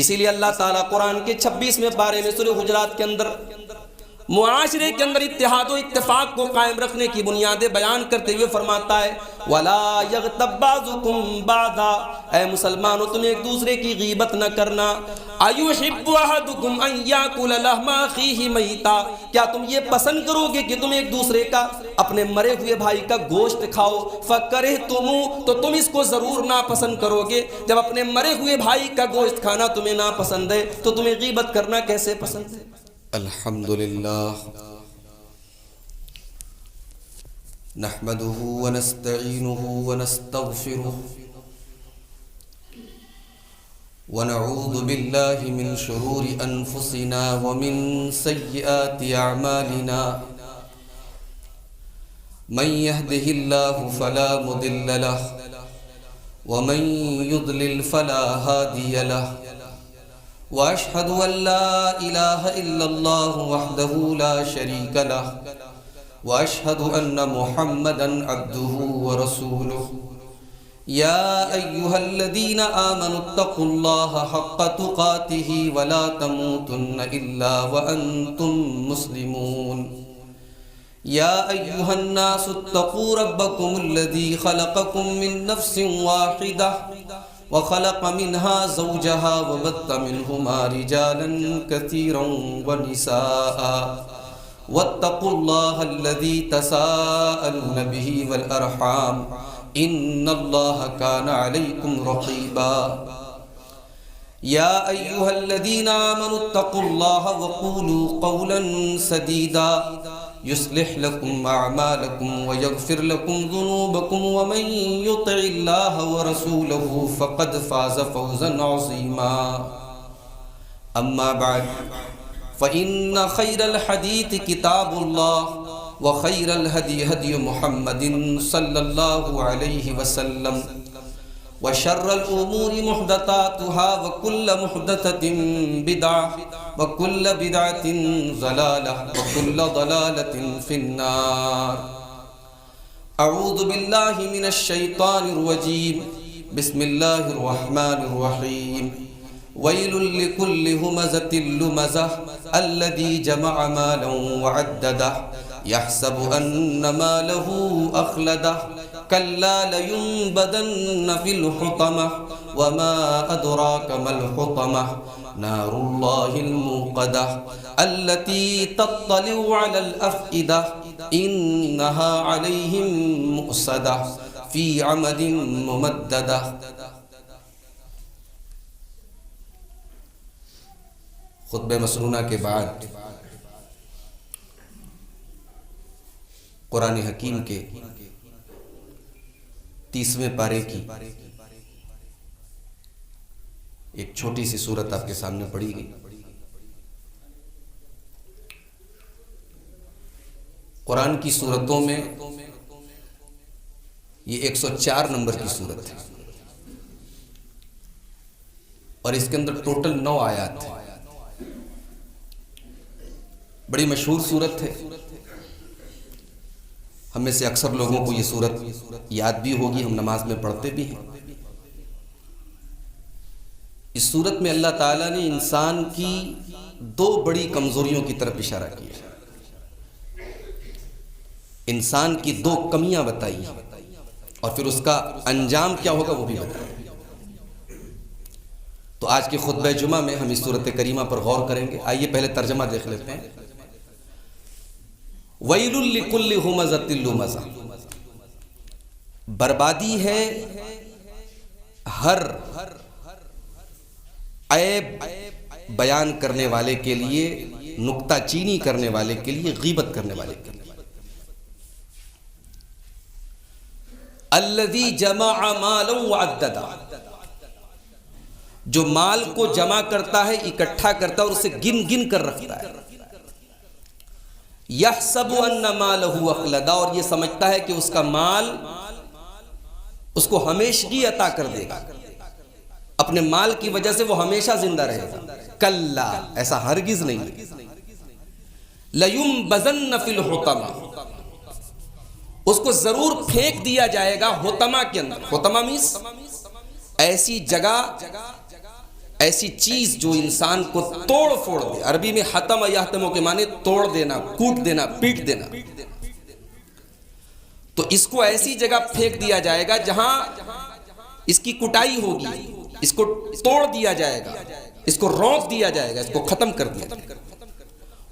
اسی لیے اللہ تعالیٰ قرآن کے 26ویں پارے میں سورہ حجرات کے اندر معاشرے کے اندر اتحاد و اتفاق کو قائم رکھنے کی بنیادیں بیان کرتے ہوئے فرماتا ہے وَلَا يَغْتَبْ بَعْضُكُمْ بَعْضًا، اے مسلمانوں تم ایک دوسرے کی غیبت نہ کرنا۔ أَيُحِبُّ أَحَدُكُمْ أَن يَأْكُلَ لَحْمَ أَخِيهِ مَيْتًا، کیا تم یہ پسند کرو گے کہ تم ایک دوسرے کا اپنے مرے ہوئے بھائی کا گوشت کھاؤ؟ فَكَرِهْتُمُوهُ، تو تم اس کو ضرور ناپسند کرو گے۔ جب اپنے مرے ہوئے بھائی کا گوشت کھانا تمہیں ناپسند ہے تو تمہیں غیبت کرنا کیسے پسند ہے؟ الحمدللہ نحمده ونستعینه ونستغفره ونعوذ باللہ من شرور انفسنا ومن سیئات اعمالنا من يهده الله فلا مضل له ومن يضلل فلا هادي له وأشهد أن لا إله إلا الله وحده لا شريك له وأشهد أن محمدا عبده ورسوله يا أيها الذين آمنوا اتقوا الله حق تقاته ولا تموتن إلا وأنتم مسلمون يا أيها الناس اتقوا ربكم الذي خلقكم من نفس واحدة وخلق منها زوجها وبث منهما رجالا كثيرا ونساء واتقوا الله الذي تساءلون به والأرحام إن الله كان عليكم رقيبا يا أيها الذين آمنوا اتقوا الله وقولوا قولا سديدا يصلح لكم أعمالكم ويغفر لكم ذنوبكم ومن يطع الله ورسوله فقد فاز فوزا عظيما أما بعد فإن خير الحديث كتاب الله وخير الهدي هدي محمد صلى الله عليه وسلم وشر الأمور محدثاتها وكل محدثة بدعة وكل بدعة ضلالة وكل ضلالة في النار أعوذ بالله من الشيطان الرجيم بسم الله الرحمن الرحيم ويل لكل همزة لمزة الذي جمع مالا وعدده يحسب أن ماله أخلده كلا لينبذن في الحطمة وما أدراك ما الحطمة نار الله الموقدة التي تطلع على الأفئدة إنها عليهم مؤصدة في عمد ممددة۔ خطبہ مسنونہ کے بعد قرآن حکیم کے 30ویں پارے کی ایک چھوٹی سی سورت آپ کے سامنے پڑھی گئی۔ قرآن کی سورتوں میں یہ 104 نمبر کی سورت ہے اور اس کے اندر ٹوٹل 9 آیات ہیں۔ بڑی مشہور سورت ہے، ہم میں سے اکثر لوگوں کو یہ سورت یاد بھی ہوگی، ہم نماز میں پڑھتے بھی ہیں۔ اس سورت میں اللہ تعالیٰ نے انسان کی 2 بڑی کمزوریوں کی طرف اشارہ کیا ہے، انسان کی 2 کمیاں بتائی اور پھر اس کا انجام کیا ہوگا وہ بھی بتایا۔ تو آج کے خطبہ جمعہ میں ہم اس سورت کریمہ پر غور کریں گے۔ آئیے پہلے ترجمہ دیکھ لیتے ہیں۔ وَيْلٌ لِكُلِّ هُمَزَةٍ لُمَزَةٍ، بربادی ہے ہر عیب بیان کرنے والے کے لیے، نکتہ چینی کرنے والے کے لیے، غیبت کرنے والے کے لیے۔ الَّذِي جَمَعَ مَالًا وَعَدَّدَهُ، جو مال کو جمع کرتا ہے، اکٹھا کرتا ہے اور اسے گن گن کر رکھتا ہے۔ یحسب ان مالہ اخلدا، اور یہ سمجھتا ہے کہ اس کا مال اس کو ہمیشگی عطا کر دے گا، اپنے مال کی وجہ سے وہ ہمیشہ زندہ رہے گا۔ کلا، ایسا ہرگز نہیں۔ لَيُنبَذَنَّ فِي الْحُطَمَةِ، اس کو ضرور پھینک دیا جائے گا حطمہ کے اندر۔ حطمہ مینس ایسی جگہ ایسی چیز جو انسان کو توڑ پھوڑ دے. عربی میں حتم یحتم کے معنی توڑ دینا، کوٹ دینا، پیٹ دینا. تو اس کو ایسی جگہ پھینک دیا جائے گا جہاں اس کی کٹائی ہوگی، اس کو توڑ دیا جائے گا، اس کو روک دیا جائے گا، اس کو ختم کر دیا جائے گا.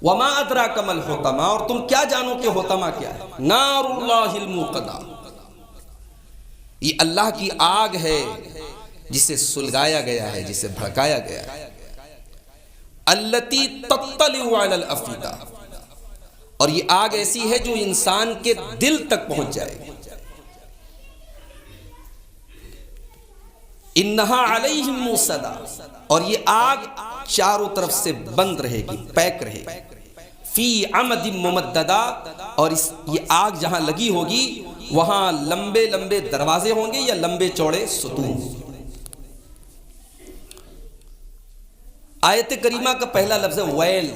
وما ادراک ما الحطمہ، اور تم کیا جانو کہ حطمہ کیا ہے؟ نار اللہ الموقدہ، یہ اللہ کی آگ ہے جسے سلگایا گیا ہے، جسے بھڑکایا گیا ہے. التی تطلع علی الافئدہ، اور یہ آگ ایسی ہے جو انسان کے دل تک پہنچ جائے گی. انہا علیہم موصدہ، اور یہ آگ چاروں طرف سے بند رہے گی، پیک رہے گی. فی عمد ممددہ، اور یہ آگ جہاں لگی ہوگی وہاں لمبے لمبے دروازے ہوں گے یا لمبے چوڑے ستون. آیت کریمہ کا پہلا لفظ ہے ویل.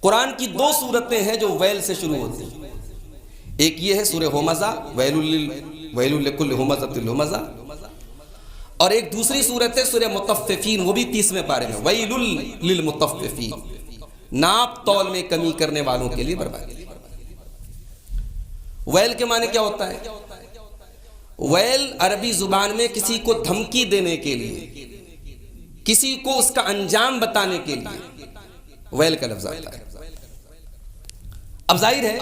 قرآن کی 2 سورتیں ہیں جو ویل سے شروع ہوتی ہیں. ایک یہ ہے سورہ ہمزہ، ویل لکل ہمزۃ لمزہ، اور ایک دوسری سورت ہے سورہ مطففین، وہ بھی 30ویں پارے میں، ویل للمطففین، ناپ تول میں کمی کرنے والوں کے لیے بربادی. ویل کے معنی کیا ہوتا ہے؟ ویل عربی زبان میں کسی کو دھمکی دینے کے لیے، کسی کو اس کا انجام بتانے کے لیے ویل کا لفظ آتا ہے. اب ظاہر ہے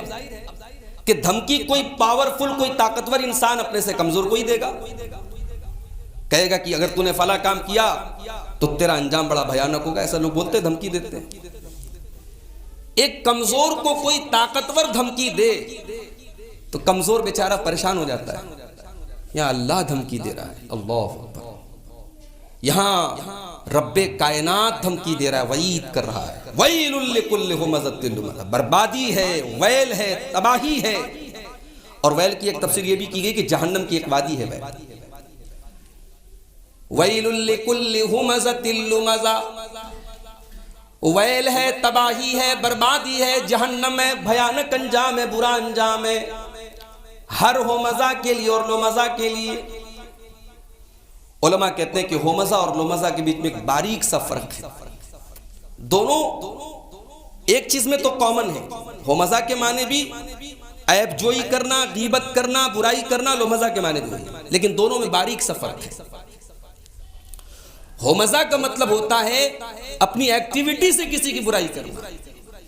کہ دھمکی کوئی پاورفل، کوئی طاقتور انسان اپنے سے کمزور کو ہی دے گا. کہے گا کہ اگر تو نے فلاں کام کیا تو تیرا انجام بڑا بھیانک ہوگا. ایسا لوگ بولتے، دھمکی دیتے ہیں. ایک کمزور کو کوئی طاقتور دھمکی دے تو کمزور بیچارہ پریشان ہو جاتا ہے. یہاں اللہ دھمکی دے رہا ہے، اللہ اکبر. یہاں رب کائنات دھمکی دے رہا ہے، وعید کر رہا ہے. ویل لکل ہمزۃ لمزہ، بربادی ہے، ویل ہے، تباہی ہے. اور ویل کی ایک تفسیر یہ بھی کی گئی کہ جہنم کی ایک وادی ہے ویل. ویل لکل ہمزۃ لمزہ، ویل ہے، تباہی ہے، بربادی ہے، جہنم ہے، بھیانک انجام ہے، برا انجام ہے ہر ہومزہ کے لیے اور لومزہ کے لیے. علماء کہتے ہیں کہ ہومزہ اور لومزہ کے بیچ میں ایک باریک سا فرق ہے. دونوں ایک چیز میں تو کامن ہے. ہومزہ کے معنی بھی عیب جوئی کرنا، غیبت کرنا، برائی کرنا، لومزہ کے معنی بھی، لیکن دونوں میں باریک سا فرق ہے. ہومزہ کا مطلب ہوتا ہے اپنی ایکٹیویٹی سے کسی کی برائی کرنا،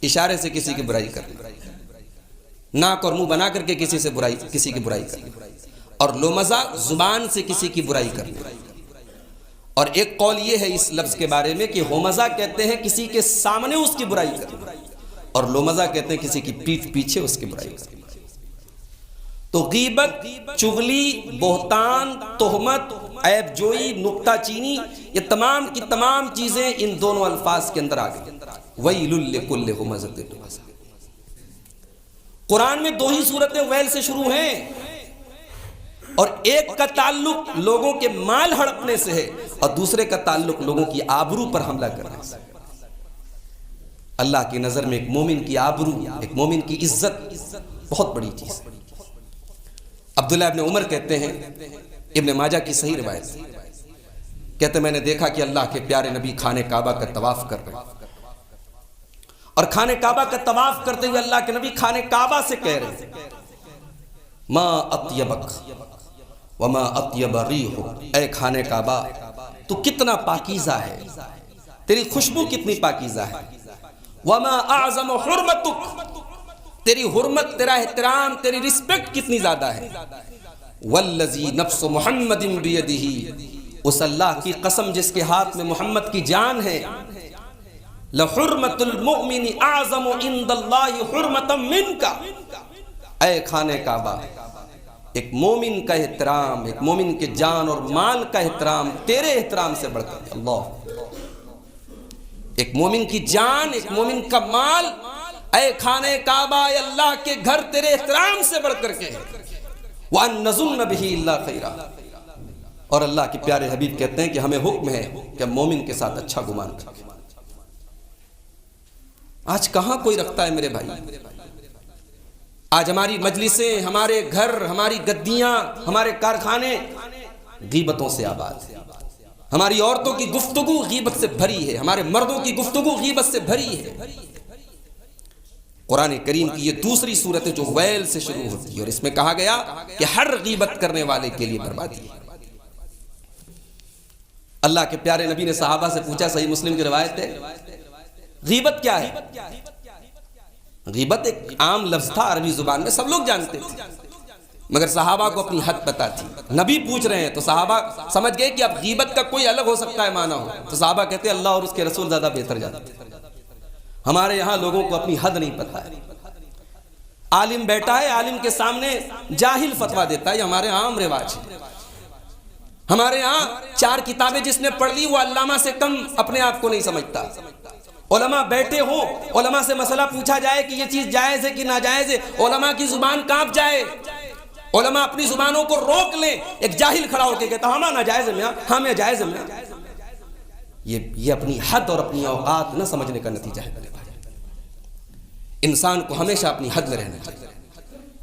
اشارے سے کسی کی برائی کرنا، ناک اور منہ بنا کر کے کسی کی برائی کرنا. اور لومزہ زبان سے کسی کی برائی کرنا. اور ایک قول یہ ہے اس لفظ کے بارے میں کہ ہومزہ کہتے ہیں کسی کے سامنے اس کی برائی کرنا، اور لومزہ کہتے ہیں کسی کی پیٹھ پیچھے اس کی برائی کرنا. تو غیبت، چغلی، بہتان، تہمت، عیب جوئی، نکتہ چینی، یہ تمام کی تمام چیزیں ان دونوں الفاظ کے اندر آ گئی. ویل لکل ہمزۃ لمزہ. قرآن میں 2 ہی صورتیں ویل سے شروع ہیں، اور ایک کا تعلق لوگوں کے مال ہڑپنے سے ہے اور دوسرے کا تعلق لوگوں کی آبرو پر حملہ کرنے سے. اللہ کی نظر میں ایک مومن کی آبرو، ایک مومن کی عزت بہت بڑی چیز ہے. عبداللہ ابن عمر کہتے ہیں، ابن ماجہ کی صحیح روایت، کہتے میں نے دیکھا کہ اللہ کے پیارے نبی خانہ کعبہ کا طواف کر رہے ہیں، اور خانہ کعبہ کا طواف کرتے ہوئے اللہ کے نبی خانہ کعبہ سے کہہ رہے ہیں، ما اطیبک وما اطیب ریحک، اے خانہ کعبہ تو کتنا پاکیزہ ہے، تیری خوشبو کتنی پاکیزہ ہے. وما اعظم حرمتک، تیری حرمت، تیرا احترام، تیری رسپیکٹ کتنی زیادہ ہے. والذی نفس محمد بیدہ، اس اللہ کی قسم جس کے ہاتھ میں محمد کی جان ہے، لحرمت المؤمن اعظم عند اللہ حرمتا منک، اے خانہ کعبہ ایک مومن کا احترام، ایک مومن کے جان اور مال کا احترام تیرے احترام سے بڑھ کر. اللہ، ایک مومن کی جان، ایک مومن کا مال، اے خانہ کعبہ، اے اللہ کے گھر تیرے احترام سے بڑھ کر کے. وَأَن نَّظُنَّ بِهِ إِلَّا خَيْرًا، اور اللہ کے پیارے حبیب کہتے ہیں کہ ہمیں حکم ہے کہ ہم مومن کے ساتھ اچھا گمان کریں. آج کہاں کوئی رکھتا ہے میرے بھائی؟ آج ہماری مجلسیں، ہمارے گھر، ہماری گدیاں، ہمارے کارخانے غیبتوں سے آباد ہیں. ہماری عورتوں کی گفتگو غیبت سے بھری ہے، ہمارے مردوں کی گفتگو غیبت سے بھری ہے۔ قرآن کریم کی یہ دوسری صورت ہے جو ویل سے شروع ہوتی ہے، اور اس میں کہا گیا کہ ہر غیبت کرنے والے کے لیے بربادی ہے۔ اللہ کے پیارے نبی نے صحابہ سے پوچھا، صحیح مسلم کی روایت ہے، غیبت کیا ہے؟ غیبت ایک عام لفظ تھا عربی زبان میں، سب لوگ جانتے تھے، مگر صحابہ کو اپنی حد پتہ تھی۔ نبی پوچھ رہے ہیں تو صحابہ سمجھ گئے کہ اب غیبت کا کوئی الگ ہو سکتا ہے معنی ہو، تو صحابہ کہتے ہیں اللہ اور اس کے رسول زیادہ بہتر جانتے ہیں۔ ہمارے یہاں لوگوں کو اپنی حد نہیں پتہ ہے۔ عالم بیٹھا ہے، عالم کے سامنے جاہل فتویٰ دیتا ہے، یہ ہمارے عام رواج ہے۔ ہمارے ہاں 4 کتابیں جس نے پڑھ لی وہ علامہ سے کم اپنے آپ کو نہیں سمجھتا۔ علماء بیٹھے ہوں، علماء سے مسئلہ پوچھا جائے کہ یہ چیز جائز ہے کہ ناجائز ہے، علماء کی زبان کانپ جائے، علماء اپنی زبانوں کو روک لیں، ایک جاہل کھڑا ہو کے کہتا ہاں ناجائز ہے میاں، ہاں میں جائز ہے میاں۔ یہ اپنی حد اور اپنی اوقات نہ سمجھنے کا نتیجہ ہے۔ انسان کو ہمیشہ اپنی حد میں رہنا چاہیے۔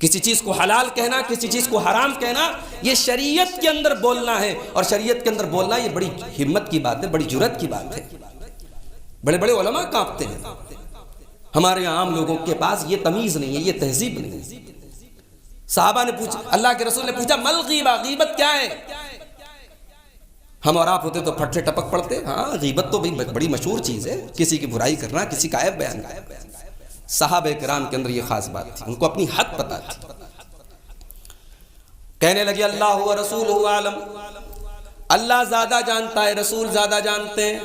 کسی چیز کو حلال کہنا، کسی چیز کو حرام کہنا، یہ شریعت کے اندر بولنا ہے، اور شریعت کے اندر بولنا یہ بڑی ہمت کی بات ہے، بڑی جرأت کی بات ہے۔ بڑے بڑے علماء کانپتے ہیں، ہمارے عام لوگوں کے پاس یہ تمیز نہیں ہے، یہ تہذیب نہیں ہے۔ صحابہ نے پوچھا، اللہ کے رسول نے پوچھا مل غیبہ، غیبت کیا ہے؟ ہم اور آپ ہوتے تو پھٹ سے ٹپک پڑتے، ہاں غیبت تو بڑی مشہور چیز ہے، کسی کی برائی کرنا، کسی کا عیب بیان کرنا۔ صحابہ کرام کے اندر یہ خاص بات تھی، ان کو اپنی حد پتہ تھی۔ کہنے لگے اللہ و رسولہ عالم، اللہ زیادہ جانتا ہے، رسول زیادہ جانتے ہیں۔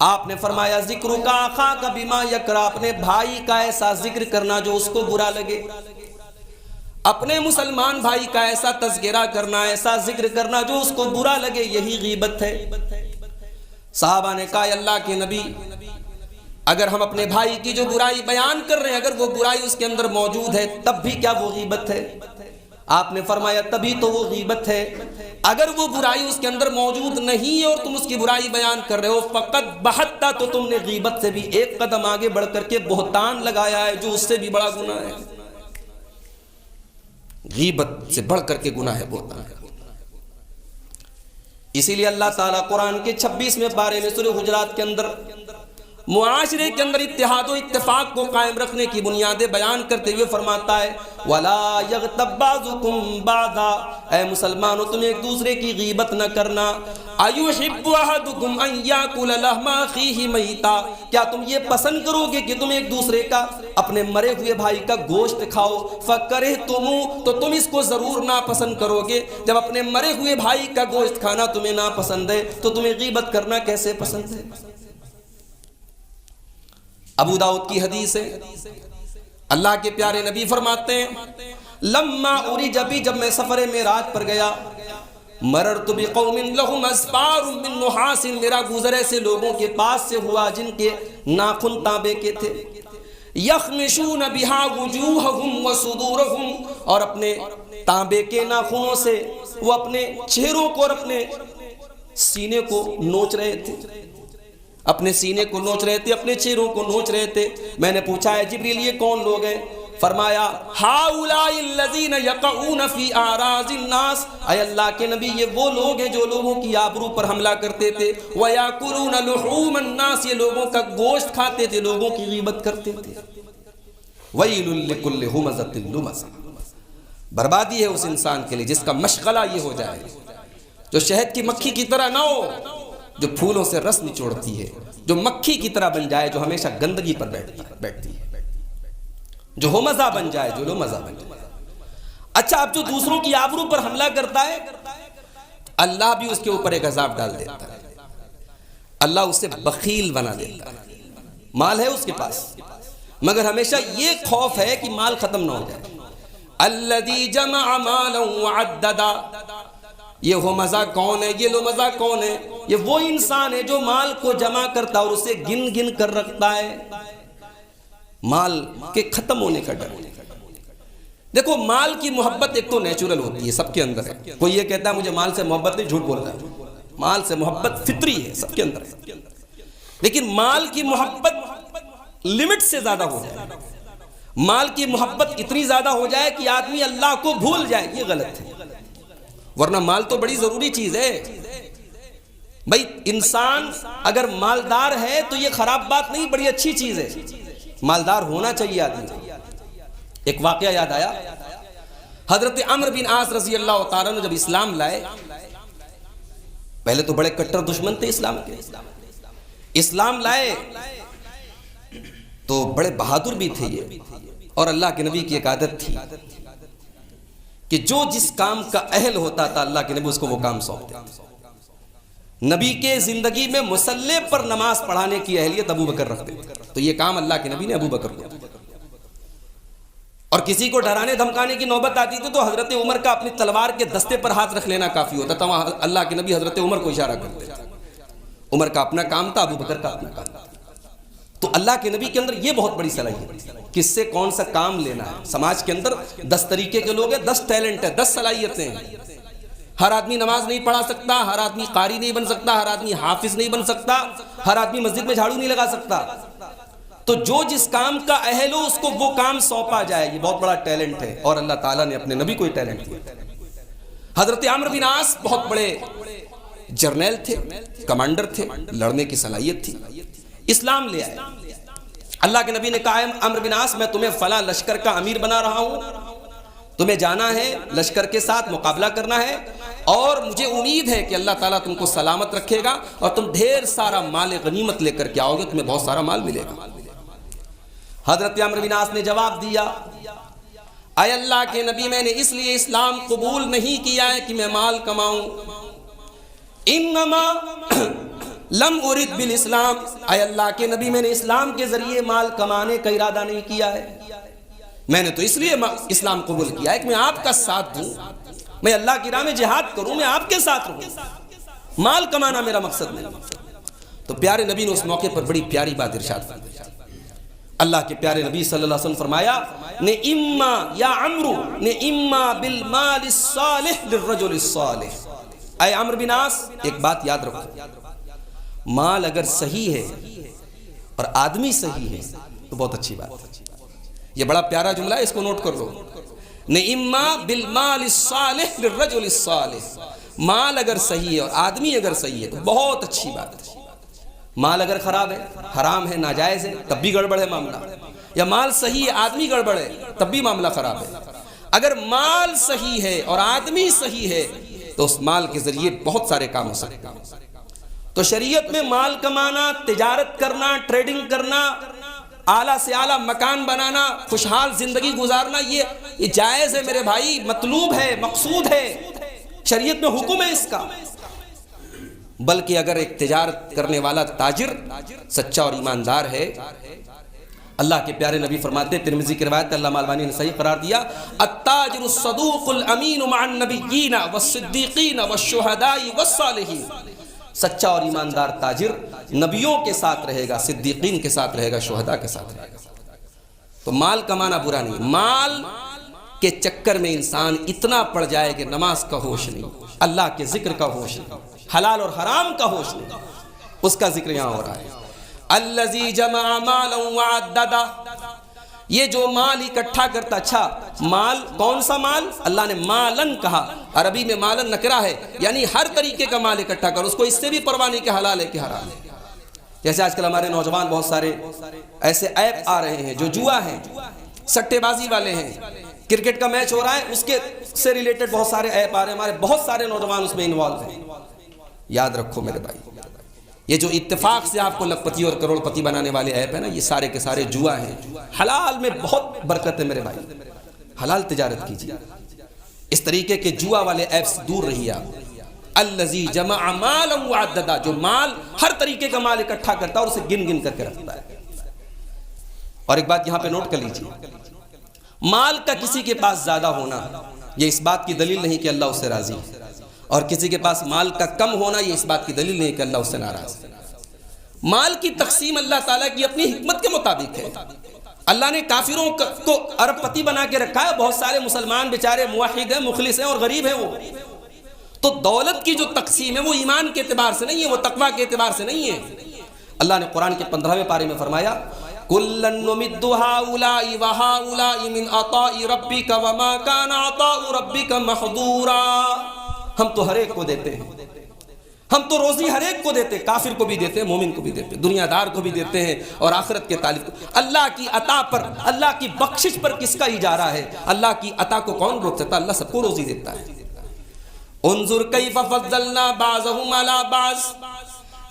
آپ نے فرمایا ذکر کا آخا کا بما یکرہ، اپنے بھائی کا ایسا ذکر کرنا جو اس کو برا لگے، اپنے مسلمان بھائی کا ایسا تذکرہ کرنا، ایسا ذکر کرنا جو اس کو برا لگے، یہی غیبت ہے۔ صحابہ نے کہا اللہ کے نبی، اگر ہم اپنے بھائی کی جو برائی بیان کر رہے ہیں، اگر وہ برائی اس کے اندر موجود ہے تب بھی کیا وہ غیبت ہے؟ آپ نے فرمایا تبھی تو وہ غیبت ہے۔ اگر وہ برائی اس کے اندر موجود نہیں ہے اور تم اس کی برائی بیان کر رہے ہو، فقط بہتا، تو تم نے غیبت سے بھی ایک قدم آگے بڑھ کر کے بہتان لگایا ہے، جو اس سے بھی بڑا گناہ ہے۔ غیبت سے بڑھ کر کے گناہ ہے بہتان۔ اسی لیے اللہ تعالیٰ قرآن کے 26ویں پارے میں سورہ حجرات کے اندر معاشرے کے اندر اتحاد و اتفاق کو قائم رکھنے کی بنیادیں بیان کرتے ہوئے فرماتا ہے وَلَا يَغْتَبْ بَعْضُكُمْ بَعْضًا، اے مسلمانوں تم ایک دوسرے کی غیبت نہ کرنا۔ أَيُحِبُّ أَحَدُكُمْ أَن يَأْكُلَ لَحْمَ أَخِيهِ مَيْتًا، کیا تم یہ پسند کرو گے کہ تم ایک دوسرے کا، اپنے مرے ہوئے بھائی کا گوشت کھاؤ؟ فَكَرِهْتُمُوهُ، تو تم اس کو ضرور ناپسند کرو گے۔ جب اپنے مرے ہوئے بھائی کا گوشت کھانا تمہیں ناپسند ہے تو تمہیں غیبت کرنا کیسے پسند ہے؟ ابو داؤد کی حدیث ہے، اللہ کے پیارے نبی فرماتے ہیں لما اُرِجَ بِی، جب میں سفر معراج پر گیا، مررت بقوم لهم اسفار من نحاس، میرا گزر ایسے لوگوں کے پاس سے ہوا جن کے ناخن تانبے کے تھے، یخمشون بها وجوہهم وصدورهم، اور اپنے تانبے کے ناخنوں سے وہ اپنے چہروں کو اور اپنے سینے کو نوچ رہے تھے، اپنے سینے کو نوچ رہے تھے، اپنے چہروں کو نوچ رہے تھے۔ میں نے پوچھا ہے جبریل یہ کون لوگ ہیں؟ فرمایا ہؤلاء الذین یقعون فی اعراض الناس، اے اللہ کے نبی یہ وہ لوگ ہیں جو لوگوں کی آبرو پر حملہ کرتے تھے، ویاکلون لحوم الناس، یہ لوگوں کا گوشت کھاتے تھے، لوگوں کی غیبت کرتے تھے۔ ویل لکل ہمزۃ لمزہ، بربادی ہے اس انسان کے لیے جس کا مشغلہ یہ ہو جائے، جو شہد کی مکھی کی طرح نہ ہو، جو پھولوں سے رس نچوڑتی ہے، جو مکھی کی طرح بن جائے، جو ہمیشہ گندگی پر بیٹھتی ہے، جو ہو مزہ بن جائے، جو لو مزہ بن جائے۔ اچھا اب جو دوسروں کی آبرو پر حملہ کرتا ہے، اللہ بھی اس کے اوپر ایک عذاب ڈال دیتا ہے، اللہ اسے بخیل بنا دیتا ہے۔ مال ہے اس کے پاس، مگر ہمیشہ یہ خوف ہے کہ مال ختم نہ ہو جائے۔ الذی جمع مالا وعددا، یہ ہو مزہ کون ہے، یہ لو مزہ کون ہے؟ یہ وہ انسان ہے جو مال کو جمع کرتا اور اسے گن گن کر رکھتا ہے، مال کے ختم ہونے کا ڈر۔ دیکھو مال کی محبت ایک تو نیچرل ہوتی ہے، سب کے اندر ہے۔ کوئی یہ کہتا ہے مجھے مال سے محبت نہیں، جھوٹ بول رہا ہے۔ مال سے محبت فطری ہے، سب کے اندر ہے، لیکن مال کی محبت لمٹ سے زیادہ ہو جائے، مال کی محبت اتنی زیادہ ہو جائے کہ آدمی اللہ کو بھول جائے، یہ غلط ہے۔ ورنہ مال تو بڑی ضروری چیز ہے، بھائی انسان اگر مالدار ہے تو یہ خراب بات نہیں، بڑی اچھی چیز ہے، مالدار ہونا چاہیے آدمی۔ ایک واقعہ یاد آیا، حضرت عمرو بن عاص رضی اللہ تعالیٰ نے جب اسلام لائے، پہلے تو بڑے کٹر دشمن تھے اسلام کے، اسلام لائے تو بڑے بہادر بھی تھے یہ، اور اللہ کے نبی کی ایک عادت تھی کہ جو جس کام کا اہل ہوتا تھا اللہ کے نبی اس کو وہ کام سونپتے۔ نبی کے زندگی میں مصلی پر نماز پڑھانے کی اہلیت ابو بکر رکھتے، تو یہ کام اللہ کے نبی نے ابو بکر کو، اور کسی کو ڈرانے دھمکانے کی نوبت آتی تھی تو حضرت عمر کا اپنی تلوار کے دستے پر ہاتھ رکھ لینا کافی ہوتا تھا، وہاں اللہ کے نبی حضرت عمر کو اشارہ کرتے تھے۔ عمر کا اپنا کام تھا، ابو بکر کا اپنا کام تھا۔ تو اللہ کے نبی کے اندر یہ بہت بڑی صلاحیت ہے، کس سے کون سا کام لینا ہے۔ سماج کے اندر 10 طریقے کے لوگ ہیں، 10 ٹیلنٹ ہیں، 10 صلاحیتیں ہیں۔ ہر آدمی نماز نہیں پڑھا سکتا، ہر آدمی قاری نہیں بن سکتا، ہر آدمی حافظ نہیں بن سکتا، ہر آدمی مسجد میں جھاڑو نہیں لگا سکتا۔ تو جو جس کام کا اہل ہو اس کو وہ کام سونپا جائے، یہ بہت بڑا ٹیلنٹ ہے، اور اللہ تعالیٰ نے اپنے نبی کو یہ ٹیلنٹ دیا۔ حضرت عمرو بن عاص بہت بڑے جرنیل تھے، کمانڈر تھے، لڑنے کی صلاحیت تھی، اسلام لے آئے۔ اللہ کے نبی نے کہا عمرو بن عاص میں تمہیں فلاں لشکر کا امیر بنا رہا ہوں، تمہیں جانا ہے، لشکر کے ساتھ مقابلہ کرنا ہے، اور مجھے امید ہے کہ اللہ تعالیٰ تم کو سلامت رکھے گا اور تم ڈھیر سارا مال غنیمت لے کر کے آؤ گے، تمہیں بہت سارا مال ملے گا۔ حضرت عمرو بن عاص نے جواب دیا، اے اللہ کے نبی میں نے اس لیے اسلام قبول نہیں کیا ہے کہ میں مال کماؤں، انما لم ارد بالاسلام، اے اللہ کے نبی میں نے اسلام کے ذریعے مال کمانے کا ارادہ نہیں کیا ہے، میں نے تو اس لیے اسلام قبول کیا ہے کہ میں آپ کا ساتھ دوں، میں اللہ کی راہ میں جہاد کروں، میں آپ کے ساتھ رہوں، مال کمانا میرا مقصد نہیں۔ تو پیارے نبی نے اس موقع پر بڑی پیاری بات ارشاد فرمائی۔ اللہ کے پیارے نبی صلی اللہ علیہ وسلم فرمایا، نعما یا عمرو نعما بالمال الصالح للرجل الصالح، اے عمرو بن عاص ایک بات یاد رکھو، مال اگر صحیح ہے اور آدمی صحیح ہے تو بہت اچھی بات ہے۔ یہ بڑا پیارا جملہ ہے، اس کو نوٹ کر لو، نعما بالمال الصالح للرجل الصالح، مال اگر صحیح ہے اور آدمی اگر صحیح ہے تو بہت اچھی بات ہے۔ مال اگر خراب ہے، حرام ہے، ناجائز ہے، تب بھی گڑبڑ ہے معاملہ، یا مال صحیح ہے آدمی گڑبڑ ہے تب بھی معاملہ خراب ہے۔ اگر مال صحیح ہے اور آدمی صحیح ہے تو اس مال کے ذریعے بہت سارے کام ہو سکتے ہیں۔ تو شریعت میں مال کمانا، تجارت کرنا، ٹریڈنگ کرنا، اعلیٰ سے اعلیٰ مکان بنانا، خوشحال زندگی گزارنا، یہ جائز ہے میرے بھائی، مطلوب ہے، مقصود ہے، شریعت میں حکم ہے اس کا۔ بلکہ اگر ایک تجارت کرنے والا تاجر سچا اور ایماندار ہے، اللہ کے پیارے نبی فرماتے ہیں، ترمذی کی روایت ہے، علامہ البانی نے صحیح قرار دیا، التاجر الصدوق الامین مع النبیین والصدیقین والشہداء والصالحین، سچا اور ایماندار تاجر نبیوں کے ساتھ رہے گا، صدیقین کے ساتھ رہے گا، شہداء کے ساتھ رہے گا۔ تو مال کمانا برا نہیں، مال کے چکر میں انسان اتنا پڑ جائے کہ نماز کا ہوش نہیں، اللہ کے ذکر کا ہوش نہیں، حلال اور حرام کا ہوش نہیں، اس کا ذکر یہاں ہو رہا ہے۔ الذی جمع مالا وعددا، یہ جو مال اکٹھا کرتا، اچھا مال کون سا مال؟ اللہ نے مالن کہا، عربی میں مالن نکرہ ہے، یعنی ہر طریقے کا مال اکٹھا کر، اس کو اس سے بھی پرواہ نہیں کہ حلال ہے کہ حرام ہے۔ جیسے آج کل ہمارے نوجوان بہت سارے ایسے ایپ آ رہے ہیں جو جوا ہیں، سٹے بازی والے ہیں، کرکٹ کا میچ ہو رہا ہے اس کے سے ریلیٹڈ بہت سارے ایپ آ رہے ہیں، ہمارے بہت سارے نوجوان اس میں انوالو ہیں۔ یاد رکھو میرے بھائی، یہ جو اتفاق سے آپ کو لکھپتی اور کروڑ پتی بنانے والے ایپ ہیں نا، یہ سارے کے سارے جوا ہیں۔ حلال میں بہت برکت ہے میرے بھائی، حلال تجارت کیجیے، اس طریقے کے جوا والے ایپ سے دور رہیے آپ۔ الذی جمع مالا وعددا، جو مال ہر طریقے کا مال اکٹھا کرتا ہے اور اسے گن گن کر کے رکھتا ہے۔ اور ایک بات یہاں پہ نوٹ کر لیجیے، مال کا کسی کے پاس زیادہ ہونا یہ اس بات کی دلیل نہیں کہ اللہ اس سے راضی ہے، اور کسی کے پاس مال کا کم ہونا یہ اس بات کی دلیل نہیں کہ اللہ اس سے ناراض ہے۔ مال کی تقسیم اللہ تعالیٰ کی اپنی حکمت کے مطابق ہے۔ اللہ نے کافروں کو ارب پتی بنا کے رکھا ہے، بہت سارے مسلمان بیچارے موحد ہیں، مخلص ہیں اور غریب ہیں وہ، تو دولت کی جو تقسیم ہے وہ ایمان کے اعتبار سے نہیں ہے، وہ تقویٰ کے اعتبار سے نہیں ہے۔ اللہ نے قرآن کے 15ویں پارے میں فرمایا، کُلًّا نُمِدُّ هَٰؤُلَاءِ وَهَٰؤُلَاءِ مِنْ عَطَاءِ رَبِّكَ وَمَا كَانَ عَطَاءُ رَبِّكَ مَحْظُورًا، ہم تو ہر ایک کو دیتے ہیں، ہم تو روزی ہر ایک کو دیتے، کافر کو بھی دیتے ہیں، مومن کو بھی دیتے ہیں، دنیا دار کو بھی دیتے ہیں، اور آخرت کے طالب کو۔ اللہ کی عطا پر، اللہ کی بخشش پر کس کا اجارہ ہے؟ اللہ کی عطا کو کون روک سکتا؟ اللہ سب کو روزی دیتا ہے۔ انظر کیف فضلنا بعضهم علی بعض،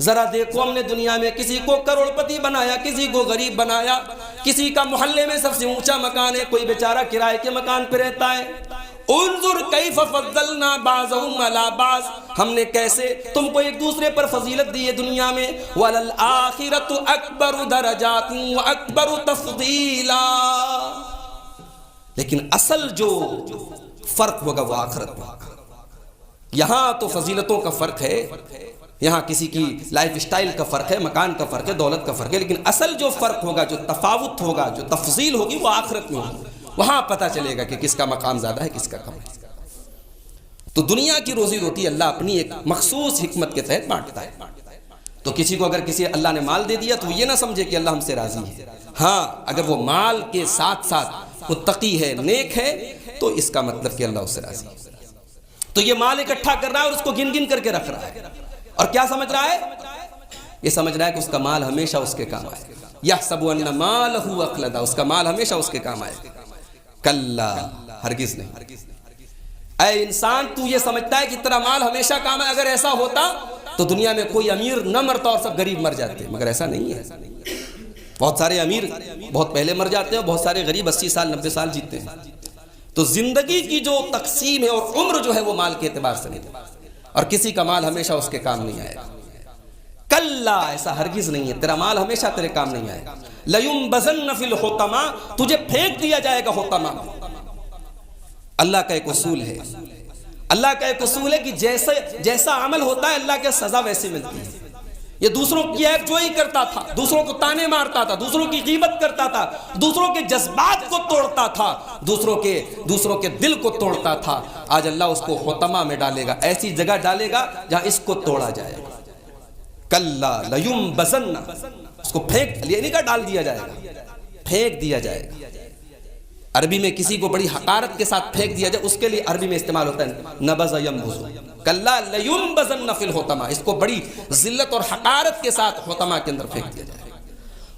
ذرا دیکھو ہم نے دنیا میں کسی کو کروڑ پتی بنایا، کسی کو غریب بنایا، کسی کا محلے میں سب سے اونچا مکان ہے، کوئی بیچارہ کرائے کے مکان پہ رہتا ہے۔ انظر کیف فضلنا بعضهم علی بعض، ہم نے کیسے تم کو ایک دوسرے پر فضیلت دی ہے دنیا میں۔ وَلَلْآخِرَةُ أَكْبَرُ دَرَجَاتٍ وَأَكْبَرُ تَفْضِيلًا، لیکن اصل جو فرق ہوگا وہ آخرت میں ہوگا۔ یہاں تو فضیلتوں کا فرق ہے، یہاں کسی کی لائف سٹائل کا فرق ہے، مکان کا فرق ہے، دولت کا فرق ہے، لیکن اصل جو فرق ہوگا، جو تفاوت ہوگا، جو تفضیل ہوگی، وہ آخرت میں ہوگی۔ وہاں پتہ چلے گا کہ کس کا مقام زیادہ ہے، کس کا کم ہے۔ تو دنیا کی روزی روٹی اللہ اپنی ایک مخصوص حکمت کے تحت بانٹتا ہے۔ تو کسی کو اگر کسی اللہ نے مال دے دیا تو وہ یہ نہ سمجھے کہ اللہ ہم سے راضی ہے۔ ہاں، اگر وہ مال کے ساتھ ساتھ متقی ہے، نیک ہے، تو اس کا مطلب کہ اللہ اس سے راضی ہے۔ تو یہ مال اکٹھا کر رہا ہے اور اس کو گن گن کر کے رکھ رہا ہے، اور کیا سمجھ رہا ہے؟ یہ سمجھ رہا ہے کہ اس کا مال ہمیشہ اس کے کام آئے۔ یحسب ان مالہ اخلدا، اس کا مال ہمیشہ اس کے کام آئے۔ کلا، ہرگز نہیں۔ اے انسان، تو یہ سمجھتا ہے کہ تیرا مال ہمیشہ کام ہے؟ اگر ایسا ہوتا تو دنیا میں کوئی امیر نہ مرتا اور سب غریب مر جاتے، مگر ایسا نہیں ہے۔ بہت سارے امیر بہت پہلے مر جاتے ہیں، بہت سارے غریب 80 سال 90 سال جیتے ہیں۔ تو زندگی کی جو تقسیم ہے اور عمر جو ہے وہ مال کے اعتبار سے نہیں، اور کسی کا مال ہمیشہ اس کے کام نہیں آئے گا۔ کلا، ایسا ہرگز نہیں ہے، تیرا مال ہمیشہ تیرے کام نہیں آئے گا۔ لَيُنبَذَنَّ فِي الْحُطَمَا، تجھے پھینک دیا جائے گا حطمہ میں۔ اللہ کا ایک اصول ہے، اللہ کا ایک اصول ہے کہ جیسا عمل ہوتا ہے اللہ کے سزا ویسے ملتی ہے۔ یہ دوسروں کی عیب جوئی کرتا تھا، دوسروں کو تانے مارتا تھا، دوسروں کی غیبت کرتا تھا، دوسروں کے جذبات کو توڑتا تھا، دوسروں کے دل کو توڑتا تھا۔ آج اللہ اس کو حطمہ میں ڈالے گا، ایسی جگہ ڈالے گا جہاں اس کو توڑا جائے گا۔ کلا لیمبذن، اس کو پھینک، یہ نہیں کہا ڈال دیا جائے گا، پھینک دیا جائے گا۔ عربی میں کسی کو بڑی حقارت کے ساتھ پھینک دیا جائے، اس کے لیے عربی میں استعمال ہوتا ہے نبذ ینبذ۔ کلا لیمبذن فی الحطمہ، اس کو بڑی ذلت اور حقارت کے ساتھ حطمہ کے اندر پھینک دیا جائے گا۔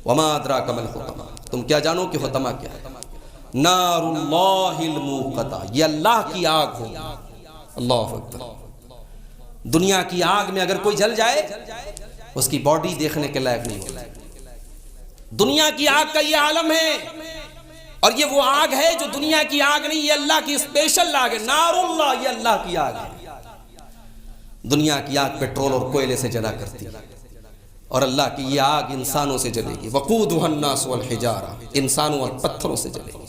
وما ادراک ما الحطمہ، تم کیا جانو کہ حطمہ کیا ہے؟ نار اللہ الموقدہ، یہ اللہ کی آگ ہوگی۔ اللہ اکبر۔ دنیا کی آگ میں اگر کوئی جل جائے اس کی باڈی دیکھنے کے لائق نہیں ہوتی۔ دنیا کی آگ کا یہ عالم ہے، اور یہ وہ آگ ہے جو دنیا کی آگ نہیں، یہ اللہ کی اسپیشل آگ ہے۔ نار اللہ، یہ اللہ کی آگ ہے۔ دنیا کی آگ پیٹرول اور کوئلے سے جلا کرتی ہے، اور اللہ کی یہ آگ انسانوں سے جلے گی۔ وقودها الناس والحجارہ، انسانوں اور پتھروں سے جلے گی۔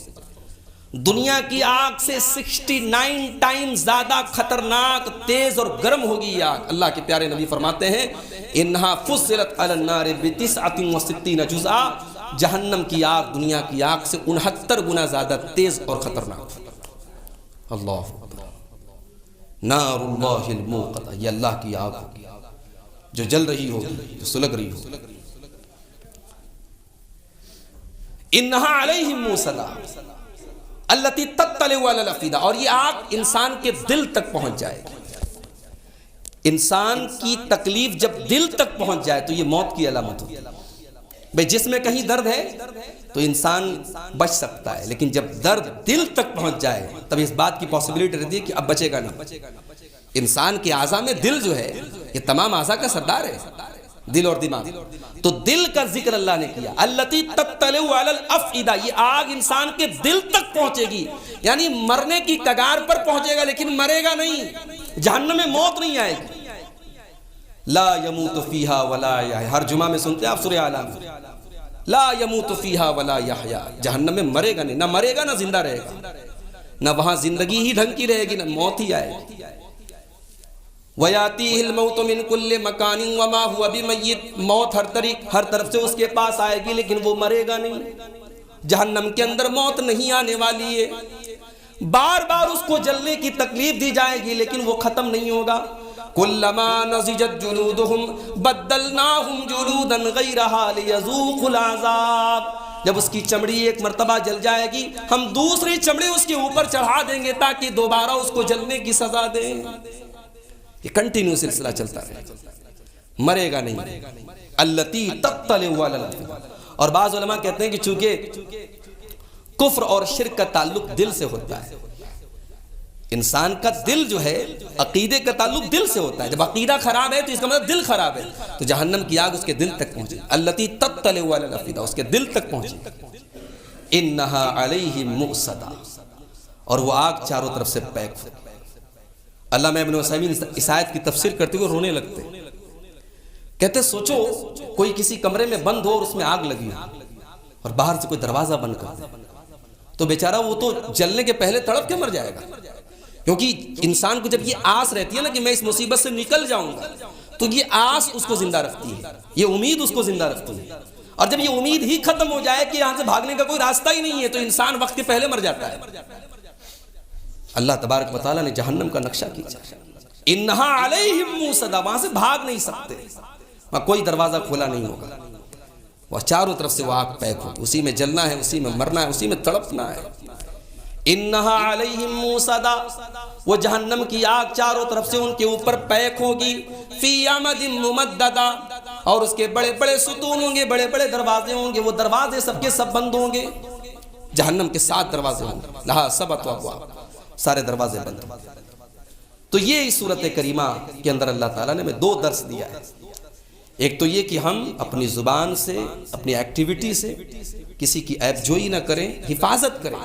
دنیا کی آگ سے 69 ٹائم زیادہ خطرناک، تیز اور گرم ہوگی یہ آگ۔ اللہ کے پیارے نبی فرماتے ہیں انہا فصلت علی النار ب69 جزءا، جہنم کی آگ دنیا کی آگ سے 69 گنا زیادہ تیز اور خطرناک۔ اللہ اکبر۔ نار اللہ الموقدہ، یہ اللہ کی آگ ہوگی جو جل رہی ہوگی، جو سلگ رہی ہوگی۔ انہا علیہم موصدہ التی تطلع علی الافئدہ، اور یہ آگ انسان کے دل تک پہنچ جائے گی۔ انسان کی تکلیف جب دل تک پہنچ جائے تو یہ موت کی علامت ہوتی ہے۔ بھئی جس میں کہیں درد ہے تو انسان بچ سکتا ہے، لیکن جب درد دل تک پہنچ جائے تب اس بات کی پاسبلٹی رہتی ہے کہ اب بچے گا نہیں۔ انسان کے اعضاء میں دل جو ہے یہ تمام اعضاء کا سردار ہے، دل اور دماغ۔ تو دل کا ذکر اللہ نے کیا، التی تطلع علی الافئدہ، یہ آگ انسان کے دل تک پہنچے گی، یعنی مرنے کی کگار پر پہنچے گا لیکن مرے گا نہیں، جہنم میں موت نہیں آئے گی۔ لا يموت فیہا ولا یحیا، ہر جمعہ میں سنتے ہیں آپ سورہ اعلیٰ میں، لا يموت فیہا ولا یحیا، جہنم میں مرے گا نہیں، نہ مرے گا نہ زندہ رہے گا، نہ وہاں زندگی ہی ڈھنگ کی رہے گی، نہ موت ہی آئے گی۔ وَيَأْتِيهِ الْمَوْتُ مِنْ كُلِّ مَكَانٍ وَمَا هُوَ بِمَيِّتٍ، موت ہر طرف سے اس کے پاس آئے گی لیکن وہ مرے گا نہیں۔ جہنم کے اندر موت نہیں آنے والی ہے، بار بار اس کو جلنے کی تکلیف دی جائے گی لیکن وہ ختم نہیں ہوگا۔ كُلَّمَا نَضِجَتْ جُلُودُهُمْ بَدَّلْنَاهُمْ جُلُودًا غَيْرَهَا لِيَذُوقُوا الْعَذَابَ، جب اس کی چمڑی ایک مرتبہ جل جائے گی ہم دوسری چمڑی اس کے اوپر چڑھا دیں گے تاکہ دوبارہ اس کو جلنے کی سزا دیں۔ یہ کنٹینیو سلسلہ چلتا رہے، مرے گا نہیں. التی تطلع علی الافئدہ. اور بعض علماء کہتے ہیں کہ چونکہ کفر اور شرک کا تعلق دل سے ہوتا ہے، انسان کا دل جو ہے، عقیدے کا تعلق دل سے ہوتا ہے. جب عقیدہ خراب ہے تو اس کا مطلب دل خراب ہے، تو جہنم کی آگ اس کے دل تک پہنچی. التی تطلع علی الافئدہ، اس کے دل تک پہنچی. انہا علیہم مؤصدہ، اور وہ آگ چاروں طرف سے پیک ہو. علامہ ابن عثیمین اس آیت کی تفسیر کرتے ہوئے رونے لگتے، کہتے سوچو کوئی کسی کمرے میں بند ہو اور اس میں آگ لگی ہو اور باہر سے کوئی دروازہ بند کر دے، تو بیچارہ وہ تو جلنے کے پہلے تڑپ کے مر جائے گا. کیونکہ انسان کو جب یہ آس رہتی ہے نا کہ میں اس مصیبت سے نکل جاؤں گا، تو یہ آس اس کو زندہ رکھتی ہے، یہ امید اس کو زندہ رکھتی ہے. اور جب یہ امید ہی ختم ہو جائے کہ یہاں سے بھاگنے کا کوئی راستہ ہی نہیں ہے، تو انسان وقت کے پہلے مر جاتا ہے. اللہ تبارک و تعالیٰ نے جہنم کا نقشہ کیا. انہا علیہم مؤصدہ، وہاں سے بھاگ نہیں سکتے، وہاں کوئی دروازہ کھولا نہیں ہوگا. وہ چاروں طرف سے وہ آگ پیک ہوگی، اسی میں جلنا ہے، اسی میں مرنا ہے، اسی میں تڑپنا ہے. انہا علیہم مؤصدہ، وہ جہنم کی آگ چاروں طرف سے ان کے اوپر پیک ہوگی. فی امد ممددہ، اور اس کے بڑے بڑے ستون ہوں گے، بڑے بڑے دروازے ہوں گے. وہ دروازے سب کے سب بند ہوں گے. جہنم کے 7 دروازے ہوں گے، لہا 7 ابواب، سارے دروازے بند. تو یہ اس صورت کریمہ کے اندر اللہ تعالیٰ نے ہمیں 2 درس دیا ہے. ایک تو یہ کہ ہم اپنی زبان سے، اپنی ایکٹیویٹی سے کسی کی عیب جوئی نہ کریں، حفاظت کریں.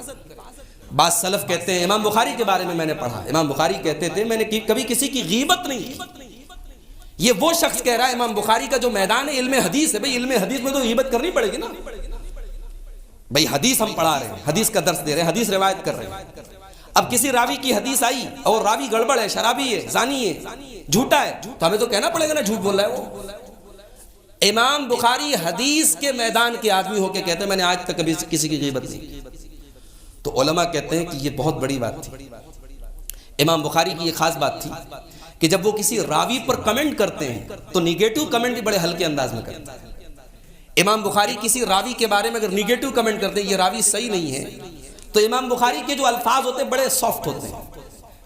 بعض سلف کہتے ہیں، امام بخاری کے بارے میں نے پڑھا، امام بخاری کہتے تھے میں نے کبھی کسی کی غیبت نہیں کی. یہ وہ شخص کہہ رہا ہے، امام بخاری کا جو میدان ہے علم حدیث ہے. بھئی علم حدیث میں تو غیبت کرنی پڑے گی نا. بھئی حدیث ہم پڑھا رہے ہیں، حدیث کا درس دے رہے ہیں، حدیث روایت کر رہے ہیں. اب کسی راوی کی حدیث آئی اور راوی گڑبڑ ہے، شرابی ہے، زانی ہے، جھوٹا ہے، تو ہمیں تو کہنا پڑے گا نا جھوٹ بول رہا ہے وہ. امام بخاری حدیث کے میدان کے آدمی ہو کے کہتے ہیں میں نے آج تک کبھی کسی کی غیبت نہیں کی. تو علماء کہتے ہیں کہ یہ بہت بڑی بات تھی. امام بخاری کی یہ خاص بات تھی کہ جب وہ کسی راوی پر کمنٹ کرتے ہیں تو نیگیٹو کمنٹ بھی بڑے ہلکے انداز میں کرتے ہیں. امام بخاری کسی راوی کے بارے میں اگر نیگیٹو کمنٹ کرتے ہیں یہ راوی صحیح نہیں ہے، تو امام بخاری کے جو الفاظ ہوتے ہیں بڑے سافٹ ہوتے ہیں.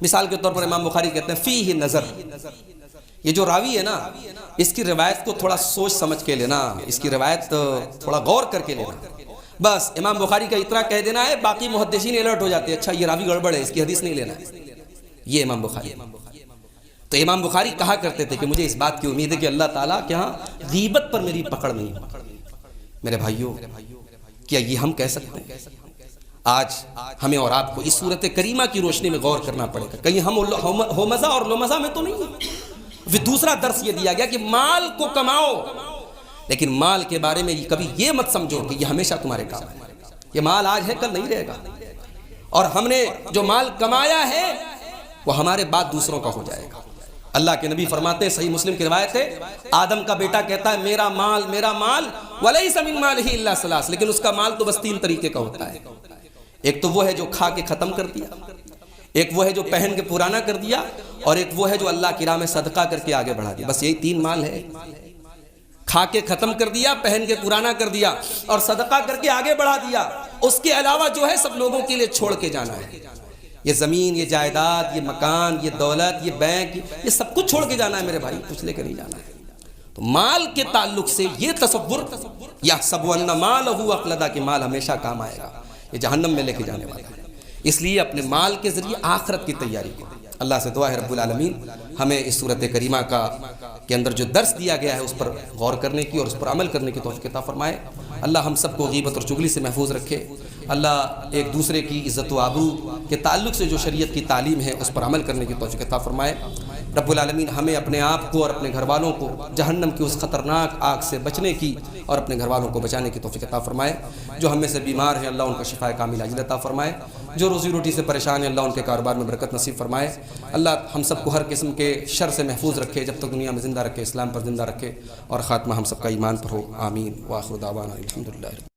مثال کے طور پر امام بخاری کہتے ہیں فیہ نظر، یہ جو راوی ہے نا اس کی روایت کو تھوڑا سوچ سمجھ کے لینا، اس کی روایت تھوڑا غور کر کے لینا. بس امام بخاری کا اتنا کہہ دینا ہے، باقی محدثین الرٹ ہو جاتے ہیں، اچھا یہ راوی گڑبڑ ہے، اس کی حدیث نہیں لینا ہے. یہ امام بخاری. تو امام بخاری کہا کرتے تھے کہ مجھے اس بات کی امید ہے کہ اللہ تعالیٰ کے ہاں غیبت پر میری پکڑ نہیں ہو. میرے بھائیوں، کیا یہ ہم کہہ سکتے ہیں؟ آج ہمیں اور آپ کو اس صورت کریمہ کی روشنی میں غور کرنا پڑے گا. کہیں ہم ہومزہ اور لومزہ میں تو نہیں ہیں. پھر دوسرا درس یہ دیا گیا کہ مال کو کماؤ، لیکن مال کے بارے میں کبھی یہ مت سمجھو کہ یہ ہمیشہ تمہارے کام ہے. یہ مال آج ہے کل نہیں رہے گا، اور ہم نے جو مال کمایا ہے وہ ہمارے بعد دوسروں کا ہو جائے گا. اللہ کے نبی فرماتے ہیں، صحیح مسلم کی روایت ہے، آدم کا بیٹا کہتا ہے میرا مال میرا مال وَلَيْسَ مِن مَالِهِ إِلَّا ثَلَاث، لیکن اس کا مال تو بس 3 طریقے کا ہوتا ہے. ایک تو وہ ہے جو کھا کے ختم کر دیا، ایک وہ ہے جو پہن کے پرانا کر دیا، اور ایک وہ ہے جو اللہ کی راہ میں صدقہ کر کے آگے بڑھا دیا. بس یہی 3 مال ہے. کھا کے ختم کر دیا، پہن کے پرانا کر دیا، اور صدقہ کر کے آگے بڑھا دیا. اس کے علاوہ جو ہے سب لوگوں کے لیے چھوڑ کے جانا ہے. یہ زمین، یہ جائیداد، یہ مکان، یہ دولت، یہ بینک، یہ سب کچھ چھوڑ کے جانا ہے میرے بھائی، کچھ لے کے نہیں جانا ہے. تو مال کے تعلق سے یہ تصور یحسب ان مالہ اخلدہ، کہ مال ہمیشہ کام آئے گا، یہ جہنم میں لے کے جانے والا ہے. اس لیے اپنے مال کے ذریعے آخرت کی تیاری کو اللہ سے دعا ہے رب العالمین ہمیں اس صورت کریمہ کے اندر جو درس دیا گیا ہے اس پر غور کرنے کی اور اس پر عمل کرنے کی توفیق عطا فرمائے. اللہ ہم سب کو غیبت اور چغلی سے محفوظ رکھے. اللہ ایک دوسرے کی عزت و آبرو کے تعلق سے جو شریعت کی تعلیم ہے اس پر عمل کرنے کی توفیق عطا فرمائے. رب العالمین ہمیں اپنے آپ کو اور اپنے گھر والوں کو جہنم کی اس خطرناک آگ سے بچنے کی اور اپنے گھر والوں کو بچانے کی توفیق عطا فرمائے. جو ہم میں سے بیمار ہیں اللہ ان کا شفا کامل عاجل عطا فرمائے. جو روزی روٹی سے پریشان ہیں اللہ ان کے کاروبار میں برکت نصیب فرمائے. اللہ ہم سب کو ہر قسم کے شر سے محفوظ رکھے، جب تک دنیا میں زندہ رکھے، اسلام پر زندہ رکھے، اور خاتمہ ہم سب کا ایمان پر ہو. آمین. وآخر دعوانا الحمدللہ.